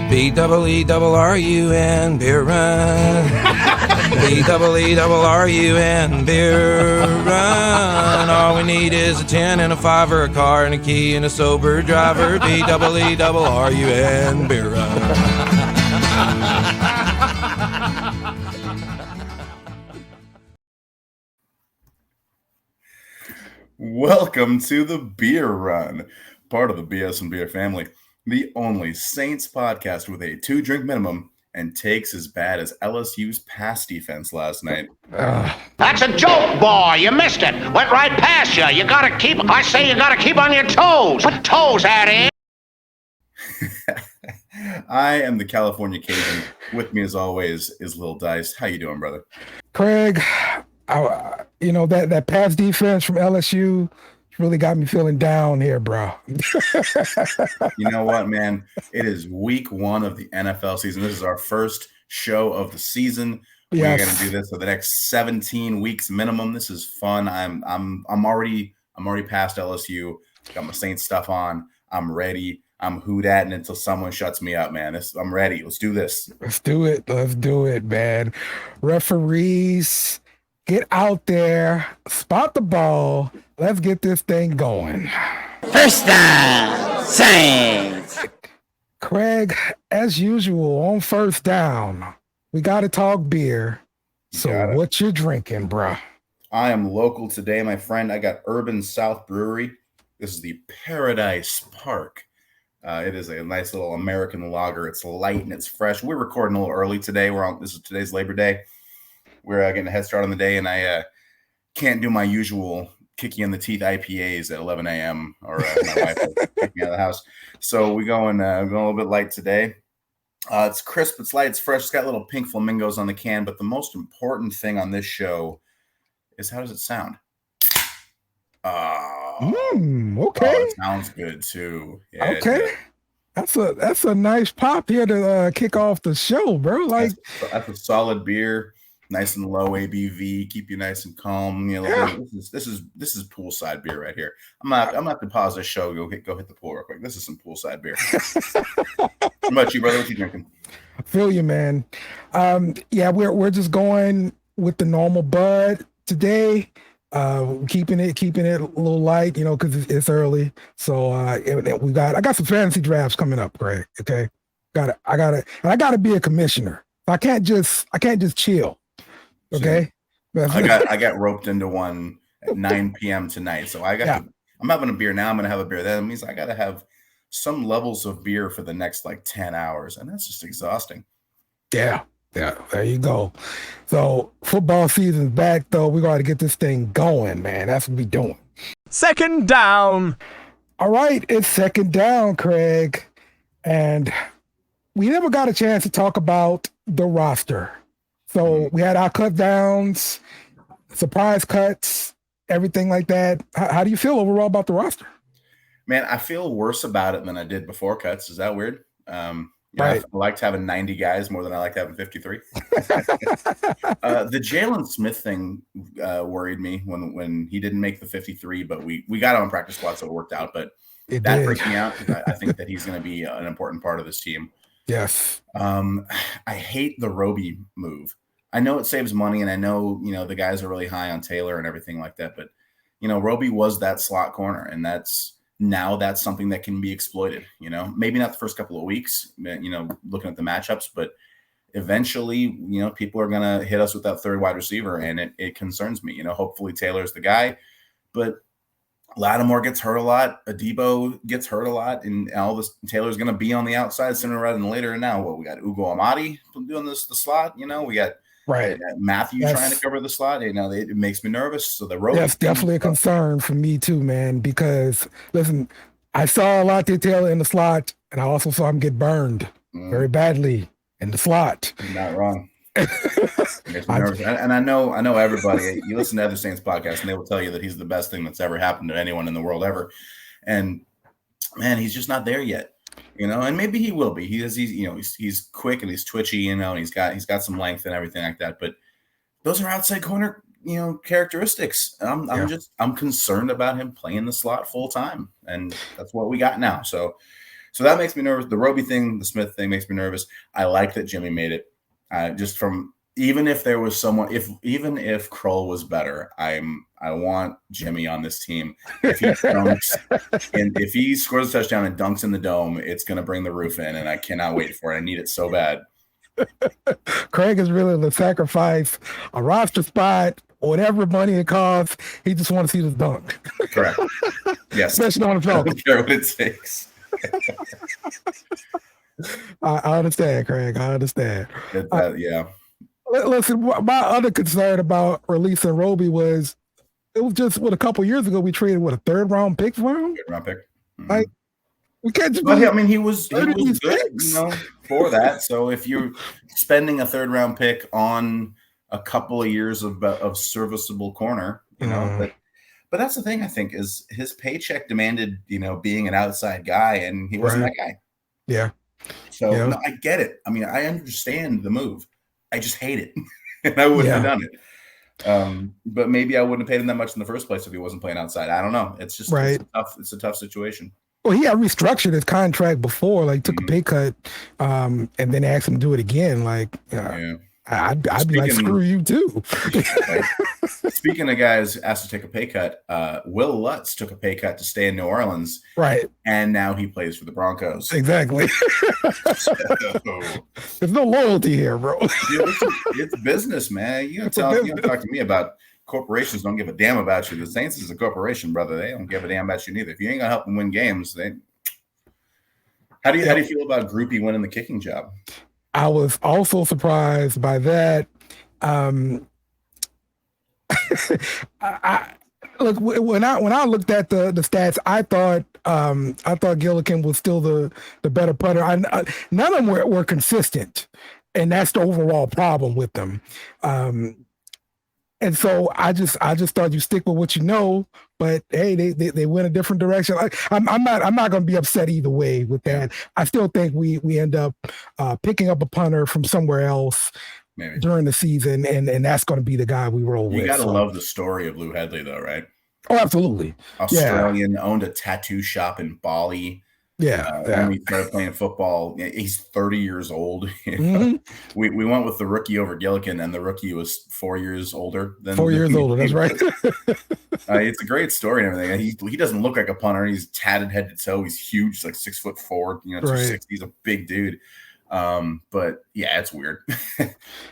BEERUN, beer run. BEERUN, beer run. All we need is a 10 and a 5 or a car and a key and a sober driver. BEERUN, beer run. Welcome to the Beer Run, part of the BSnBEER family, the only Saints podcast with a 2-drink minimum and takes as bad as LSU's pass defense last night. That's a joke, boy. You missed it. Went right past you. You gotta keep on your toes. Put toes at it. I am the California Cajun. With me, as always, is Lil Dice. How you doing, brother? Craig, that pass defense from LSU really got me feeling down here, bro. You know what, man? It is week 1 of the NFL season. This is our first show of the season. Yes. We're going to do this for the next 17 weeks minimum. This is fun. I'm already past LSU. Got my Saints stuff on. I'm ready. I'm hoodatting until someone shuts me up, man. I'm ready. Let's do this. Let's do it, man. Referees, get out there, spot the ball. Let's get this thing going. First down, Saints. Craig, as usual, on first down, we got to talk beer. So what you drinking, bro? I am local today, my friend. I got Urban South Brewery. This is the Paradise Park. It is a nice little American lager. It's light and it's fresh. We're recording a little early today. Today's Labor Day. We're getting a head start on the day, and I can't do my usual kick you in the teeth IPAs at 11 a.m. or my wife will kick me out of the house. So we're going a little bit light today. It's crisp, it's light, it's fresh. It's got little pink flamingos on the can, but the most important thing on this show is how does it sound? Okay. It sounds good too. Yeah, okay. That's a nice pop here to kick off the show, bro. Like that's a solid beer, nice and low ABV, keep you nice and calm. This is poolside beer right here. I'm not to pause this show. Go hit the pool real quick. This is some poolside beer. How about you, brother? What you drinking? I feel you, man. We're just going with the normal bud today. Keeping it a little light, because it's early. So I got some fantasy drafts coming up, Greg. Okay, I gotta be a commissioner. I can't just chill. Okay, I got roped into one at 9 p.m. tonight, so I'm having a beer now. I'm gonna have a beer. That means I gotta have some levels of beer for the next 10 hours, and that's just exhausting. Yeah, there you go. So football season's back, though. We got to get this thing going, man. That's what we doing. Second down. All right, it's second down, Craig. And we never got a chance to talk about the roster. So we had our cut downs, surprise cuts, everything like that. How do you feel overall about the roster? Man, I feel worse about it than I did before cuts. Is that weird? Right. I liked having 90 guys more than I liked having 53. The Jalen Smith thing worried me when he didn't make the 53, but we got him on practice squad, so it worked out. But that freaked me out. I think that he's going to be an important part of this team. Yes. I hate the Roby move. I know it saves money, and I know the guys are really high on Taylor and everything like that. But Roby was that slot corner, and that's something that can be exploited. Maybe not the first couple of weeks. Looking at the matchups, but eventually, people are gonna hit us with that third wide receiver, and it concerns me. Hopefully Taylor's the guy, but Lattimore gets hurt a lot. Adebo gets hurt a lot, and all this Taylor's gonna be on the outside sooner rather than later. And now we got Ugo Amadi doing the slot. We got Matthew trying to cover the slot. It makes me nervous. So that's definitely a concern for me too, man. Because listen, I saw Alontae Taylor in the slot, and I also saw him get burned very badly in the slot. You're not wrong. Makes me nervous. And I know everybody. You listen to other Saints podcasts, and they will tell you that he's the best thing that's ever happened to anyone in the world ever. And man, he's just not there yet. And maybe he will be. He's quick and he's twitchy, and he's got some length and everything like that. But those are outside corner, characteristics. I'm concerned about him playing the slot full time, and that's what we got now. So So that makes me nervous. The Roby thing, the Smith thing makes me nervous. I like that Jimmy made it. Just from even if there was someone, even if Kroll was better, I want Jimmy on this team. If he dunks and if he scores a touchdown and dunks in the dome, it's going to bring the roof in, and I cannot wait for it. I need it so bad. Craig is willing to sacrifice a roster spot, whatever money it costs. He just wants to see this dunk. Correct. Yes. Especially on the I Falcons. don't care what it takes. I understand, Craig. I understand. Yeah. Listen, my other concern about releasing Roby was it was just a couple years ago we traded a third round pick for him. Good round pick. Mm-hmm. Like we can't just. But I mean, he was good, picks. for that. So if you're spending a third round pick on a couple of years of serviceable corner, but that's the thing. I think is his paycheck demanded, being an outside guy, and he wasn't that guy. Yeah. So no, I get it. I mean, I understand the move. I just hate it, and I wouldn't have done it. But maybe I wouldn't have paid him that much in the first place if he wasn't playing outside. I don't know. It's just it's a tough situation. Well, he had restructured his contract before, like took a pay cut, and then asked him to do it again. Like, I'd be like, screw you too. Speaking of guys asked to take a pay cut, Will Lutz took a pay cut to stay in New Orleans, right? And now he plays for the Broncos. Exactly. There's no loyalty here, bro. It's business, man. You don't talk to me about corporations. Don't give a damn about you. The Saints is a corporation, brother. They don't give a damn about you neither. If you ain't gonna help them win games, how do you feel about Groupie winning the kicking job? I was also surprised by that. Look, when I looked at the stats, I thought Gillikin was still the better punter. None of them were consistent, and that's the overall problem with them. And so I just thought you stick with what you know. But hey, they went a different direction. I'm not going to be upset either way with that. I still think we end up picking up a punter from somewhere else. Maybe during the season, and that's going to be the guy we roll with. You got to love the story of Lou Hedley, though, right? Oh, absolutely. Australian, owned a tattoo shop in Bali. When he started playing football, he's 30 years old. Mm-hmm. We went with the rookie over Gillikin, and the rookie was 4 years older than 4 years older. That's right. It's a great story and everything. He doesn't look like a punter. He's tatted head to toe. He's huge, like 6'4", 260. He's a big dude. But yeah, it's weird.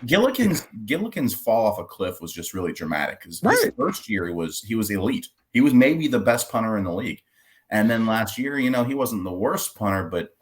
Gillikin's fall off a cliff was just really dramatic because his first year he was elite. He was maybe the best punter in the league. And then last year, he wasn't the worst punter, but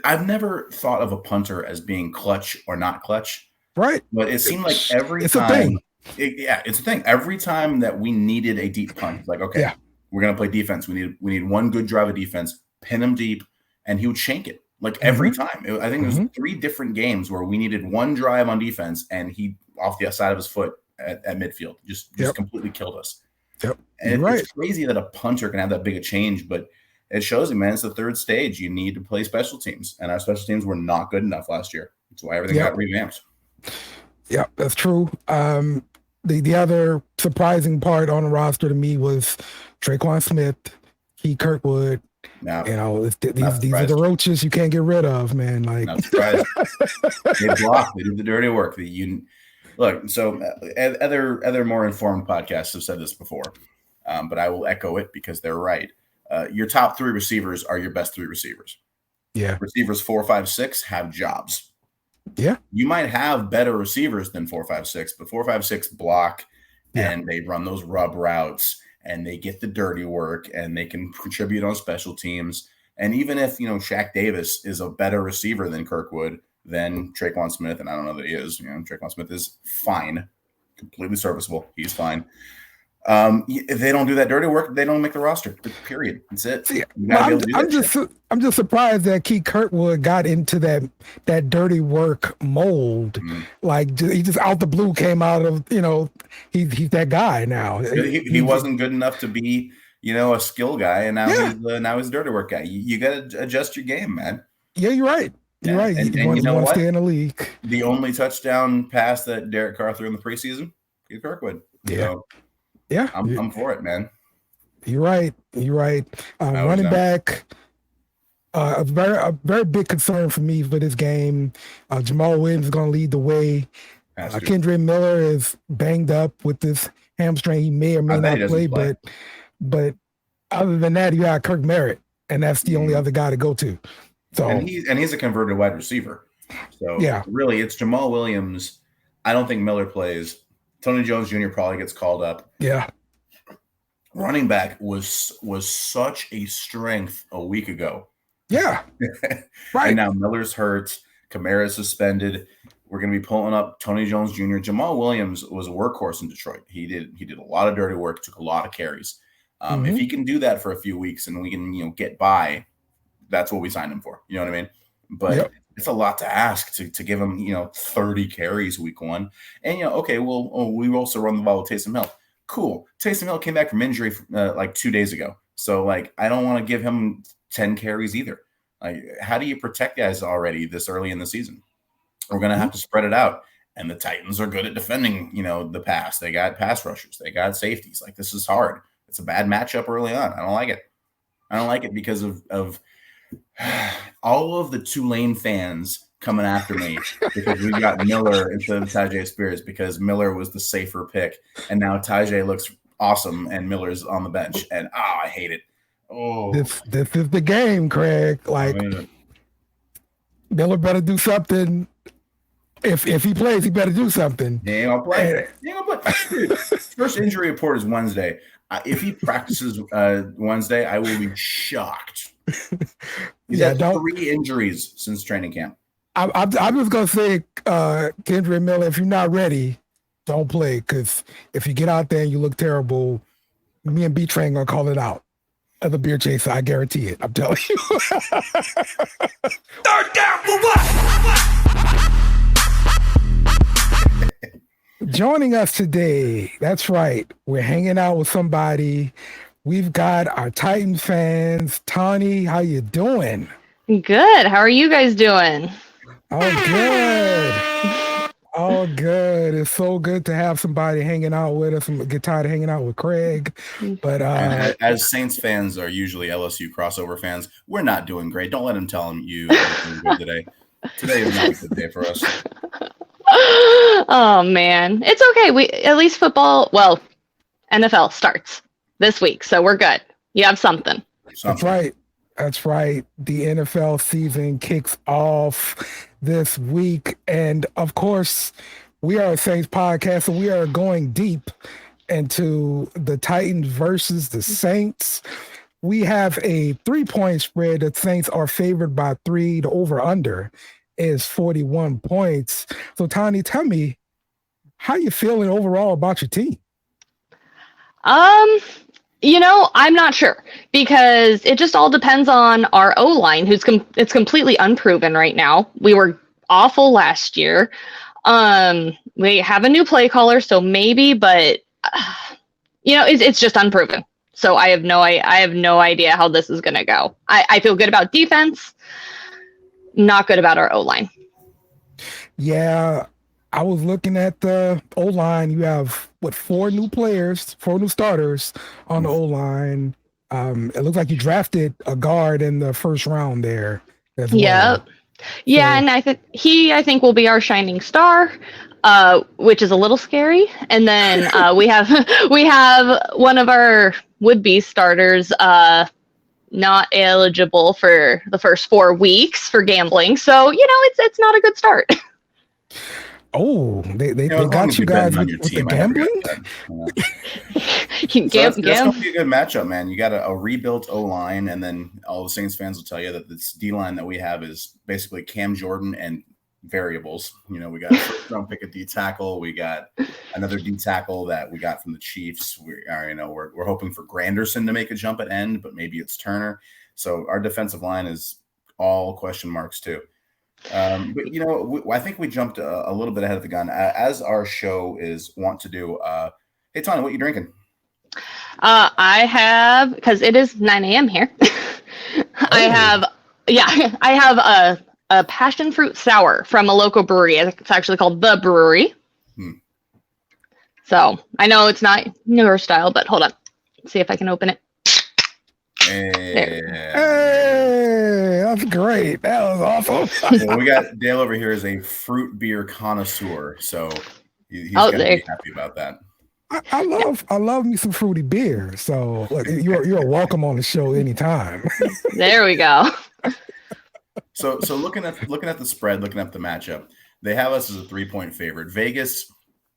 I've never thought of a punter as being clutch or not clutch. Right. But it seemed like it's a thing. It's a thing. Every time that we needed a deep punt, it's like, okay, we're going to play defense. We need one good drive of defense, pin him deep, and he would shank it. Like every time. I think there's 3 different games where we needed one drive on defense, and he, off the side of his foot at midfield, just completely killed us. Yep. And it's crazy that a punter can have that big a change, but it shows you, man, it's the third stage. You need to play special teams, and our special teams were not good enough last year. That's why everything got revamped. Yeah, that's true. The other surprising part on the roster to me was Traquan Smith, Key Kirkwood. No, these are the roaches you can't get rid of, man. Like, not surprised. They block. They do the dirty work. Look. So other more informed podcasts have said this before, but I will echo it because they're right. Your top 3 receivers are your best 3 receivers. Yeah, receivers 4, 5, 6 have jobs. Yeah, you might have better receivers than 4, 5, 6, but 4, 5, 6 block and they run those rub routes. And they get the dirty work, and they can contribute on special teams. And even if, Shaq Davis is a better receiver than Kirkwood, than Traquan Smith, and I don't know that he is, Traquan Smith is fine, completely serviceable. He's fine. If they don't do that dirty work, they don't make the roster. Period. That's it. See, I'm just surprised that Keith Kirkwood got into that dirty work mold. Mm-hmm. Like he just out the blue came out of he's that guy now. He wasn't good enough to be a skill guy, and now he's a dirty work guy. You got to adjust your game, man. Yeah, you're right. You're right. And you know what? Stay in the league. The only touchdown pass that Derek Carr threw in the preseason, Keith Kirkwood. Yeah. So, I'm for it, man. You're right. Running back. A very big concern for me for this game. Jamal Williams is going to lead the way. Kendrick Miller is banged up with this hamstring. He may or may not play, but other than that, you got Kirk Merritt, and that's the only other guy to go to. So and he's a converted wide receiver. So really, it's Jamal Williams. I don't think Miller plays. Tony Jones Jr. probably gets called up. Yeah. Running back was such a strength a week ago. Yeah. Right. And now Miller's hurt. Kamara's suspended. We're going to be pulling up Tony Jones Jr. Jamal Williams was a workhorse in Detroit. He did a lot of dirty work, took a lot of carries. If he can do that for a few weeks and we can get by, that's what we signed him for. You know what I mean? But it's a lot to ask to give him 30 carries week one. And we also run the ball with Taysom Hill. Cool. Taysom Hill came back from injury like 2 days ago. So I don't want to give him 10 carries either. How do you protect guys already this early in the season? We're going to have to spread it out. And the Titans are good at defending, the pass. They got pass rushers. They got safeties. This is hard. It's a bad matchup early on. I don't like it. I don't like it because of all of the Tulane fans coming after me because we got Miller instead of Tyjae Spears because Miller was the safer pick. And now Tyjae looks awesome and Miller's on the bench. And I hate it. Oh, this is the game, Craig. Miller better do something. If he plays, he better do something. He ain't gonna play. Dude, first injury report is Wednesday. If he practices Wednesday, I will be shocked. He's had 3 injuries since training camp. I'm just gonna say, Kendrick Miller, if you're not ready, don't play. Because if you get out there and you look terrible, me and B-Train gonna call it out. As a beer chaser, I guarantee it. I'm telling you. Third down for what? Joining us today, that's right. We're hanging out with somebody. We've got our Titans fans. Tawnie, how you doing? Good. How are you guys doing? Oh, good. Oh, good. It's so good to have somebody hanging out with us. And get tired of hanging out with Craig. But as Saints fans are usually LSU crossover fans, we're not doing great. Don't let him tell him you are doing good today. Today is not a good day for us. Oh man, it's okay. We at least football. Well, NFL starts this week, so we're good. You have something. That's right. That's right. The NFL season kicks off this week, and of course, we are a Saints podcast, and we are going deep into the Titans versus the Saints. We have a 3-point spread. The Saints are favored by 3. The over/under is 41 points. So, Tawnie, tell me, how you feeling overall about your team? I'm not sure because it just all depends on our O-line, it's completely unproven right now. We were awful last year. We have a new play caller, so maybe, but it's just unproven. So I have no idea how this is going to go. I feel good about defense. Not good about our O-line. Yeah, I was looking at the O-line. You have, 4 new players, 4 new starters on the O-line. It looks like you drafted a guard in the first round there as well. Yep. Yeah, and I think will be our shining star, which is a little scary. And then we have one of our would-be starters not eligible for the first 4 weeks for gambling. So, it's not a good start. Oh, they got you guys with the gambling? That's going to be a good matchup, man. You got a rebuilt O-line, and then all the Saints fans will tell you that this D-line that we have is basically Cam Jordan and variables. We got a first-round pick at D-tackle. We got another D-tackle that we got from the Chiefs. We're hoping for Granderson to make a jump at end, but maybe it's Turner. So our defensive line is all question marks too. But I think we jumped a little bit ahead of the gun, as our show is wont to do. Hey, Tawnie, what are you drinking? I have, because it is 9 a.m. here. I have a passion fruit sour from a local brewery. It's actually called The Brewery. So I know it's not newer style, but hold on. Let's see if I can open it. Hey, That's great. That was awesome. Well, we got Dale over here is a fruit beer connoisseur, so he's going to be happy about that. I love me some fruity beer. So look, you're welcome on the show anytime. There we go. So looking at the spread, looking at the matchup, they have us as a 3-point favorite. Vegas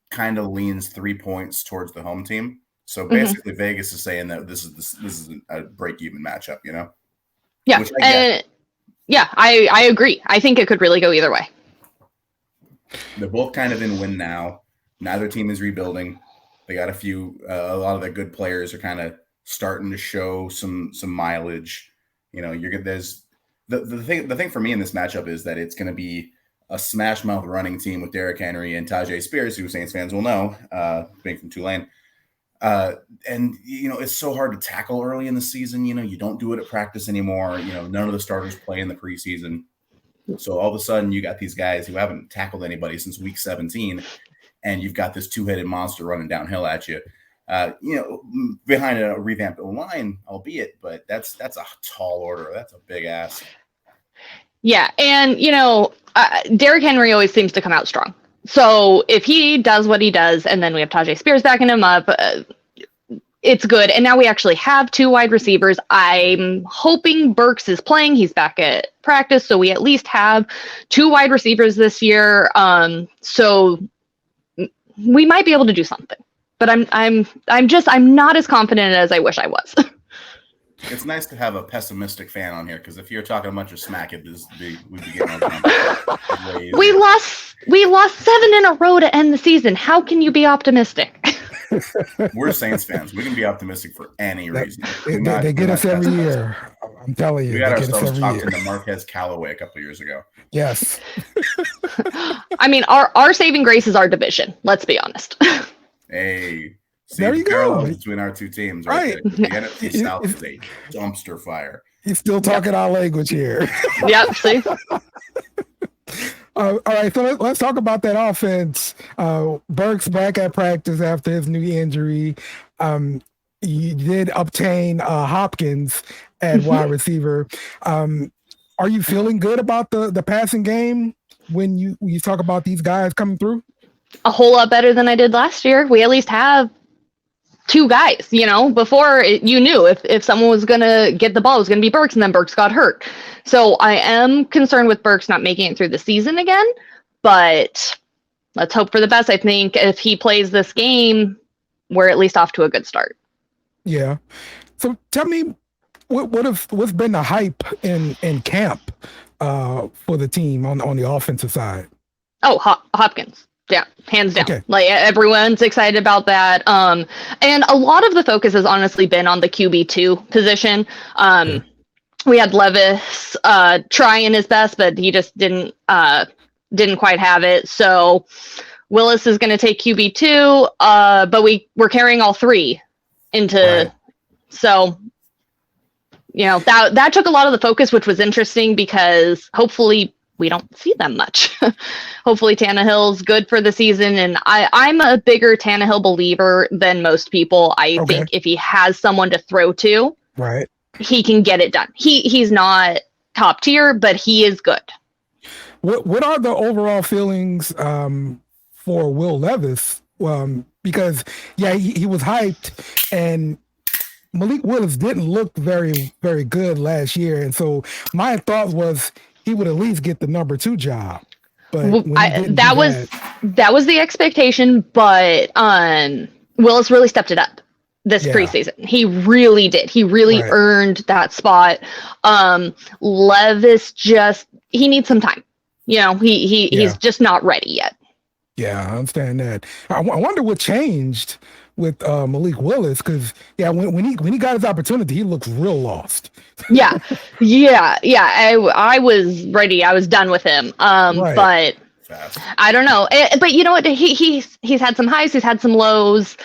kind of leans 3 points towards the home team. So basically, Vegas is saying that this is a break-even matchup, you know? Yeah, I agree. I think it could really go either way. They're both kind of in win now. Neither team is rebuilding. They got a lot of their good players are kind of starting to show some mileage. You know, there's the thing for me in this matchup is that it's going to be a smash mouth running team with Derrick Henry and Tajay Spears, who Saints fans will know, being from Tulane. And you know, it's so hard to tackle early in the season. You know, you don't do it at practice anymore. You know, none of the starters play in the preseason. So all of a sudden you got these guys who haven't tackled anybody since week 17. And you've got this two-headed monster running downhill at you, you know, behind a revamped line, albeit, but that's a tall order. That's a big ask. Yeah, and, you know, Derrick Henry always seems to come out strong. So if he does what he does, and then we have Tajay Spears backing him up, it's good. And now we actually have 2 wide receivers. I'm hoping Burks is playing. He's back at practice, so we at least have 2 wide receivers this year. So we might be able to do something, but I'm not as confident as I wish I was. It's nice to have a pessimistic fan on here, because if you're talking a bunch of smack, we'd be getting our we lost 7 in a row to end the season. How can you be optimistic? We're Saints fans. We can be optimistic for any reason. They get us every year. I'm telling you. We got ourselves talked into Marquez Callaway a couple years ago. Yes. I mean, our saving grace is our division. Let's be honest. Hey, there you go. Between our 2 teams, right? There. The NFC South is a dumpster fire. He's still talking our language here. Yep. See. All right, so let's talk about that offense. Burks back at practice after his knee injury. You did obtain Hopkins at wide receiver. Are you feeling good about the passing game when you talk about these guys coming through? A whole lot better than I did last year. We at least have 2 guys, you know, before you knew if someone was going to get the ball, it was going to be Burks, and then Burks got hurt. So I am concerned with Burks not making it through the season again, but let's hope for the best. I think if he plays this game, we're at least off to a good start. Yeah. So tell me, what's been the hype in camp for the team on the offensive side? Oh, Hopkins. Yeah, hands down. Okay. Like everyone's excited about that. And a lot of the focus has honestly been on the QB2 position. We had Levis trying his best, but he just didn't quite have it. So Willis is going to take QB2, but we're carrying all 3 into. Right. So, you know, that took a lot of the focus, which was interesting because hopefully we don't see them much. Hopefully Tannehill's good for the season. And I'm a bigger Tannehill believer than most people. I think if he has someone to throw to, right, he can get it done. He's not top tier, but he is good. What are the overall feelings for Will Levis? Because he was hyped, and Malik Willis didn't look very, very good last year. And so my thought was he would at least get the number 2 job. But that was the expectation, but Willis really stepped it up this preseason. He really did. He really earned that spot. Levis he needs some time. You know, he's just not ready yet. Yeah, I understand that. I wonder what changed with Malik Willis, because when he got his opportunity, he looked real lost. Yeah. I was ready. I was done with him. But I don't know. But you know what? He's had some highs. He's had some lows.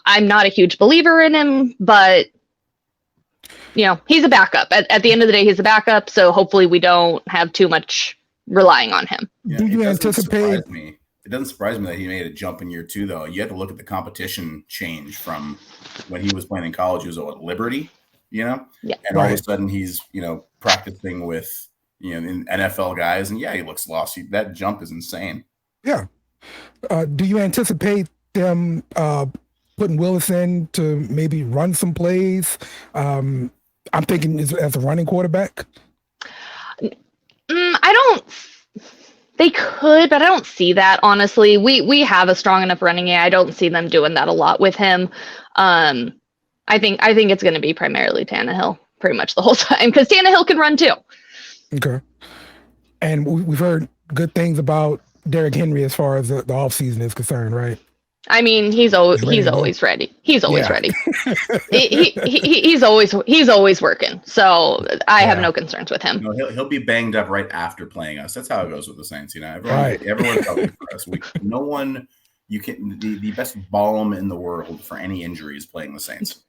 I'm not a huge believer in him, but you know, he's a backup. At the end of the day, he's a backup. So hopefully we don't have too much relying on him. Do you anticipate? It doesn't surprise me that he made a jump in year 2, though. You have to look at the competition change from when he was playing in college. He was at Liberty, you know? Yeah. And all of a sudden he's, practicing with, in NFL guys. And yeah, he looks lost. That jump is insane. Yeah. Do you anticipate them putting Willis in to maybe run some plays? I'm thinking as a running quarterback. I don't. They could, but I don't see that, honestly. We have a strong enough running game. I don't see them doing that a lot with him. I think it's going to be primarily Tannehill pretty much the whole time, because Tannehill can run too. Okay. And we've heard good things about Derrick Henry as far as the offseason is concerned, right? I mean, he's always ready. He's always ready. He's always working. So I have no concerns with him. No, he'll be banged up right after playing us. That's how it goes with the Saints. Everyone's helping for us. No one. You can the best balm in the world for any injury is playing the Saints.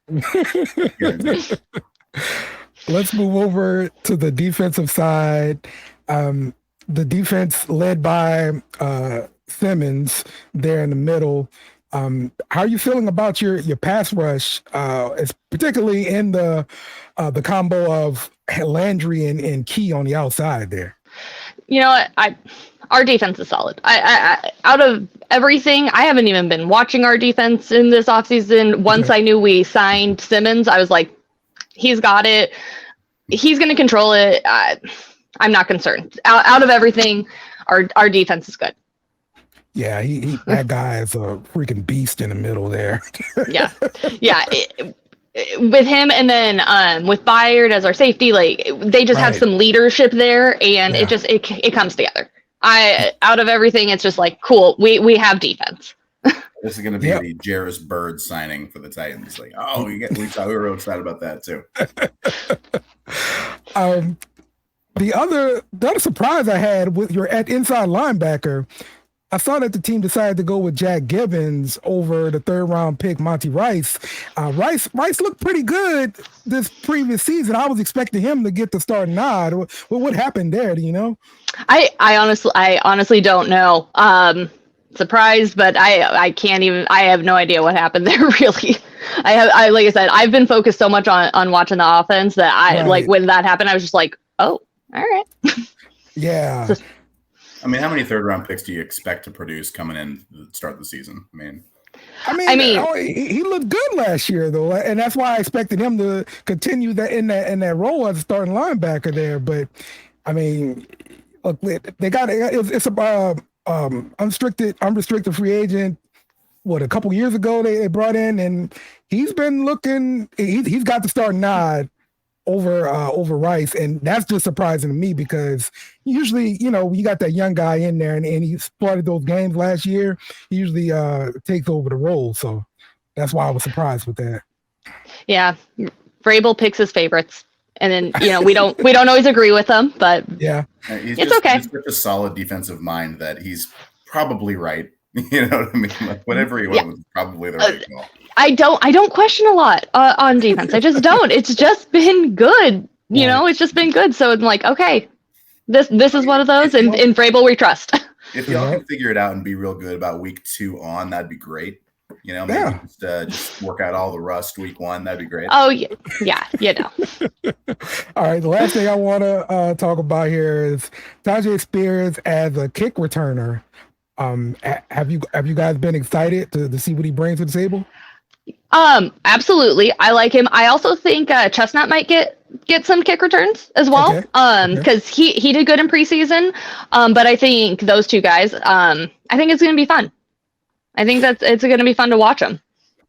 Let's move over to the defensive side. The defense led by Simmons there in the middle. How are you feeling about your pass rush, particularly in the combo of Landry and Key on the outside there? You know what? Our defense is solid. I out of everything, I haven't even been watching our defense in this offseason. Once I knew we signed Simmons, I was like, he's got it. He's going to control it. I'm not concerned. Out of everything, our defense is good. Yeah, that guy is a freaking beast in the middle there. Yeah. With him and then with Byard as our safety, like they just have some leadership there, and it comes together. Out of everything, it's just like cool. We have defense. This is going to be the Jarvis Bird signing for the Titans. Like, we were real excited about that too. The other surprise I had with your inside linebacker, I saw that the team decided to go with Jack Gibbons over the third-round pick, Monty Rice. Rice looked pretty good this previous season. I was expecting him to get the starting nod. What happened there? Do you know? I honestly don't know. Surprised, but I can't even. I have no idea what happened there. Really, I like I said, I've been focused so much on watching the offense that like when that happened, I was just like, oh, all right. Yeah. I mean, how many third-round picks do you expect to produce coming in to start the season? I mean, he looked good last year though, and that's why I expected him to continue that in that role as a starting linebacker there. But I mean, look, they got it's a unrestricted free agent. What, a couple years ago they brought in, and he's been looking. He's got the starting nod over Rice, and that's just surprising to me because usually, you got that young guy in there, and he started those games last year. He usually takes over the role, so that's why I was surprised with that. Yeah, Vrabel picks his favorites, and then we don't always agree with them, but it's okay. He's such a solid defensive mind that he's probably right. You know what I mean? Like whatever he went was probably the right call. I don't question a lot on defense. I just don't. It's just been good. It's just been good. So I'm like, okay, this is one of those, and in Vrabel we trust. If y'all can figure it out and be real good about week 2 on, that'd be great. Maybe just work out all the rust week 1. That'd be great. Oh yeah. All right. The last thing I want to talk about here is Tyjae Spears as a kick returner. Have you guys been excited to see what he brings to the table? Absolutely. I like him. I also think Chestnut might get some kick returns as well. Because he did good in preseason. But I think those two guys, I think it's going to be fun. I think it's going to be fun to watch them.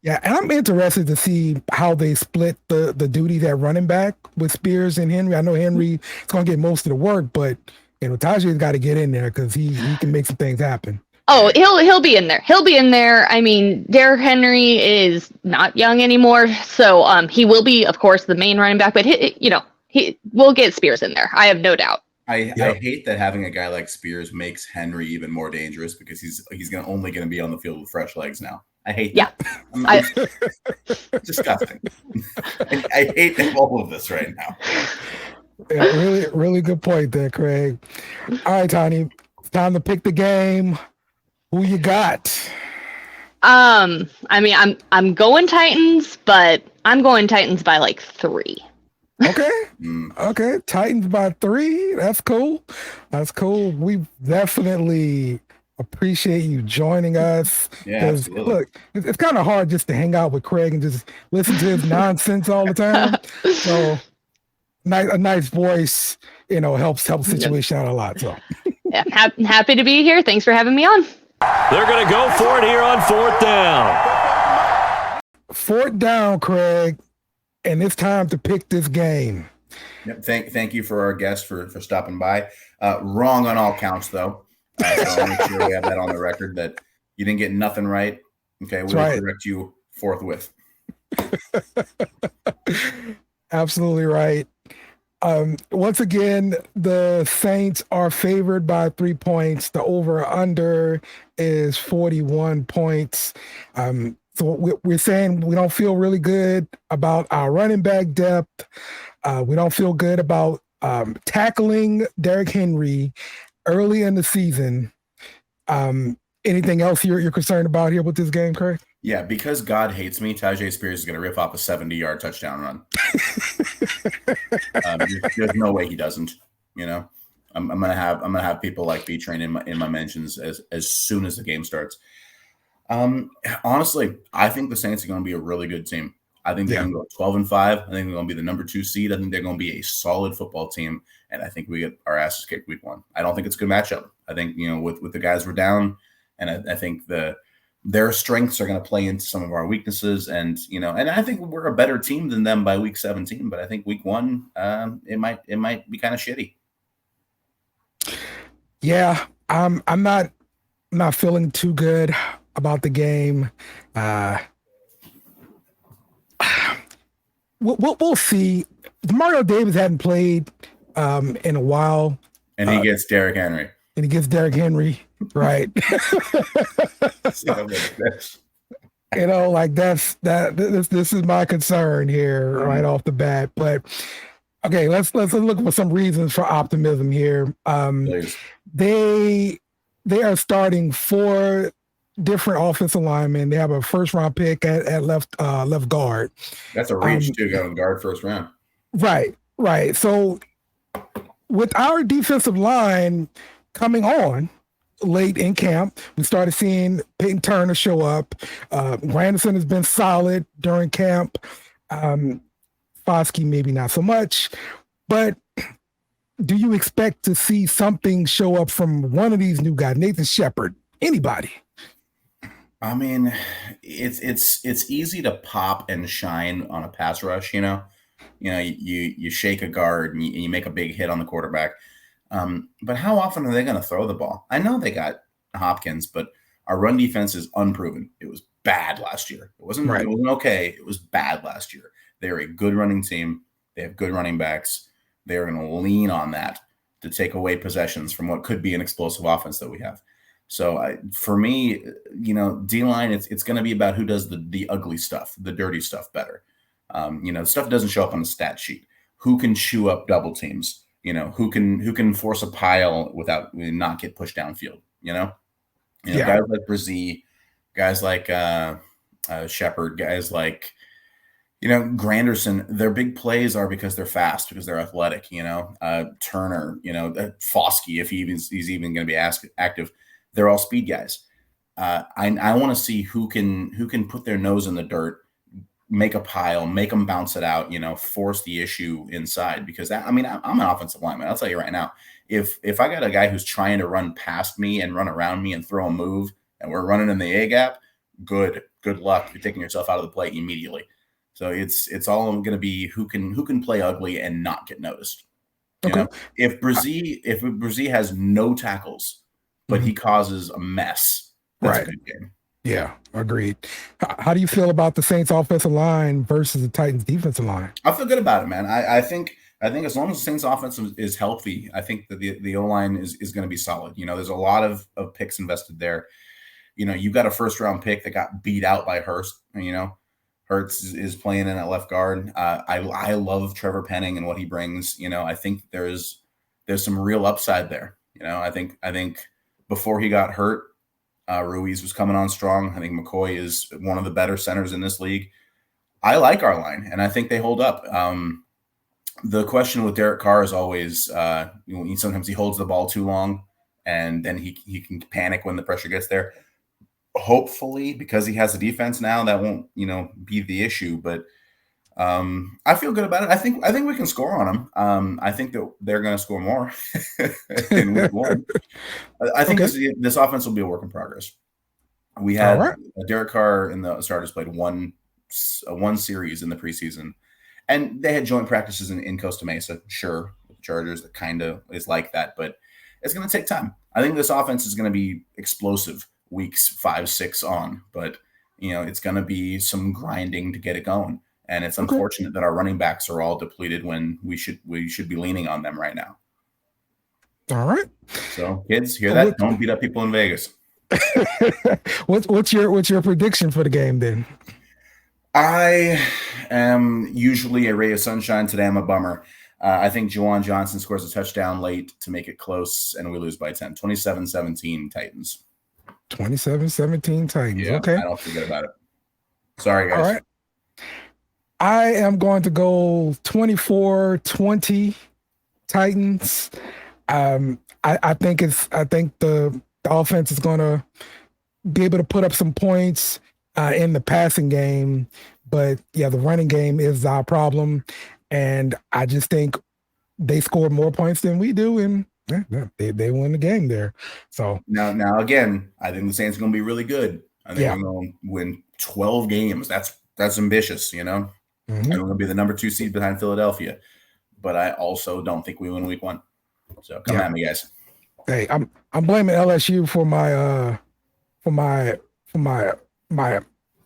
Yeah, and I'm interested to see how they split the duties at running back with Spears and Henry. I know Henry is going to get most of the work, but Tajae's got to get in there because he can make some things happen. Oh, he'll be in there. He'll be in there. I mean, Derrick Henry is not young anymore, so he will be, of course, the main running back. But he will get Spears in there. I have no doubt. I hate that having a guy like Spears makes Henry even more dangerous because he's only going to be on the field with fresh legs now. I hate that. It's disgusting. I hate all of this right now. Yeah, really, really good point there, Craig. All right, Tawnie, it's time to pick the game. Who you got? I mean, I'm going Titans, but I'm going Titans by like 3. Okay. Okay. Titans by 3. That's cool. That's cool. We definitely appreciate you joining us. Yeah, absolutely. Look, it's kind of hard just to hang out with Craig and just listen to his nonsense all the time. So a nice voice, helps the situation out a lot. So Yeah, happy to be here. Thanks for having me on. They're going to go for it here on 4th down. 4th down, Craig, and it's time to pick this game. Yep. Thank you for our guest for stopping by. Wrong on all counts, though. So I'll make sure we have that on the record that you didn't get nothing right. Okay, we'll correct you forthwith. Absolutely right. Once again, the Saints are favored by 3 points. The over/under is 41 points. So we're saying we don't feel really good about our running back depth. We don't feel good about tackling Derrick Henry early in the season. Anything else you're concerned about here with this game, Craig? Yeah, because God hates me, Tajay Spears is going to rip off a 70-yard touchdown run. There's no way he doesn't. I'm gonna have people like B-Train in my mentions as soon as the game starts. Honestly, I think the Saints are going to be a really good team. I think they're going to go 12-5. I think they're going to be the number 2 seed. I think they're going to be a solid football team, and I think we get our asses kicked week 1. I don't think it's a good matchup. I think with the guys we're down, and I think their strengths are going to play into some of our weaknesses, and I think we're a better team than them by week 17. But I think week 1, it might be kind of shitty. Yeah, I'm not feeling too good about the game. We'll see. Mario Davis hadn't played in a while, and he gets Derrick Henry. Right. This is my concern here right off the bat. But okay, let's look for some reasons for optimism here. They are starting 4 different offensive linemen. They have a first-round pick at left guard. That's a reach too, going guard first round. Right. So with our defensive line coming on late in camp, we started seeing Peyton Turner show up. Granderson has been solid during camp. Foskey maybe not so much, but do you expect to see something show up from one of these new guys, Nathan Shepard, anybody? I mean, it's easy to pop and shine on a pass rush. You shake a guard and you make a big hit on the quarterback. But how often are they going to throw the ball? I know they got Hopkins, but our run defense is unproven. It was bad last year. It wasn't okay. It was bad last year. They're a good running team. They have good running backs. They're going to lean on that to take away possessions from what could be an explosive offense that we have. So for me, D-line, it's going to be about who does the ugly stuff, the dirty stuff better. Stuff doesn't show up on the stat sheet. Who can chew up double teams? Who can force a pile without not get pushed downfield? Guys like Brzee, guys like Shepard, guys like Granderson. Their big plays are because they're fast, because they're athletic. Turner, Foskey, if he's even going to be active. They're all speed guys. I want to see who can put their nose in the dirt, make a pile, make them bounce it out, force the issue inside. Because I'm an offensive lineman. I'll tell you right now, if I got a guy who's trying to run past me and run around me and throw a move, and we're running in the A gap, good luck. You're taking yourself out of the play immediately. So it's all going to be who can play ugly and not get noticed. Okay. If Brzee has no tackles, but he causes a mess, that's a good game. Yeah, agreed. How do you feel about the Saints offensive line versus the Titans defensive line? I feel good about it, man. I think as long as the Saints offense is healthy, I think that the O-line is going to be solid. There's a lot of picks invested there. You've got a first round pick that got beat out by Hurst. Hurts is playing in at left guard. I love Trevor Penning and what he brings. I think there's some real upside there. I think before he got hurt, Ruiz was coming on strong. I think McCoy is one of the better centers in this league. I like our line, and I think they hold up. The question with Derek Carr is always, sometimes he holds the ball too long, and then he can panic when the pressure gets there. Hopefully, because he has a defense now, that won't be the issue. But I feel good about it. I think we can score on them. I think that they're going to score more in week one. I think this offense will be a work in progress. We had Derek Carr in the starters played one series in the preseason, and they had joint practices in Costa Mesa. Sure, with the Chargers, that kind of is like that, but it's going to take time. I think this offense is going to be explosive weeks 5, 6 on, but it's going to be some grinding to get it going. And it's unfortunate that our running backs are all depleted when we should be leaning on them right now. All right. So kids, hear that? Don't beat up people in Vegas. What's your prediction for the game then? I am usually a ray of sunshine. Today I'm a bummer. I think Juwan Johnson scores a touchdown late to make it close, and we lose by 10. 27-17 Titans. 27-17 Titans. Yeah, okay. I don't forget about it. Sorry, guys. All right. I am going to go 24-20 Titans. I think the offense is going to be able to put up some points in the passing game, but the running game is our problem, and I just think they score more points than we do, and they win the game there. So now again, I think the Saints are going to be really good. I think we're going to win 12 games. That's ambitious, Mm-hmm. And we're going to be the number 2 seed behind Philadelphia, but I also don't think we win week 1. So come at me, guys. Hey, I'm blaming LSU for my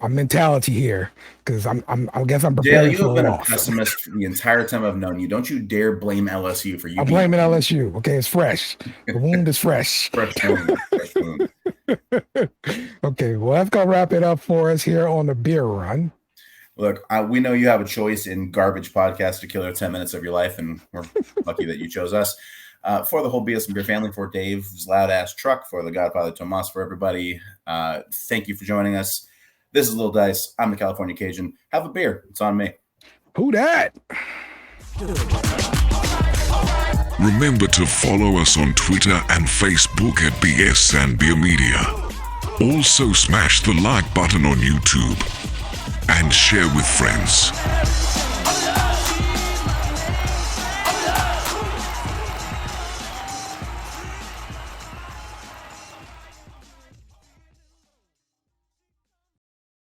mentality here, because I guess I'm preparing you for have been a a pessimist for the entire time I've known you. Don't you dare blame LSU for you. I'm blaming LSU. Okay, it's fresh. The wound is fresh. Fresh wound. Okay, well, that's gonna wrap it up for us here on the Beer Run. Look, we know you have a choice in garbage podcasts to kill your 10 minutes of your life, and we're lucky that you chose us. For the whole BSnBEER family, for Dave's loud ass truck, for the Godfather Tomas, for everybody, thank you for joining us. This is Lil Dice. I'm the California Cajun. Have a beer. It's on me. Who dat? Remember to follow us on Twitter and Facebook at BSnBEER Media. Also smash the like button on YouTube and share with friends.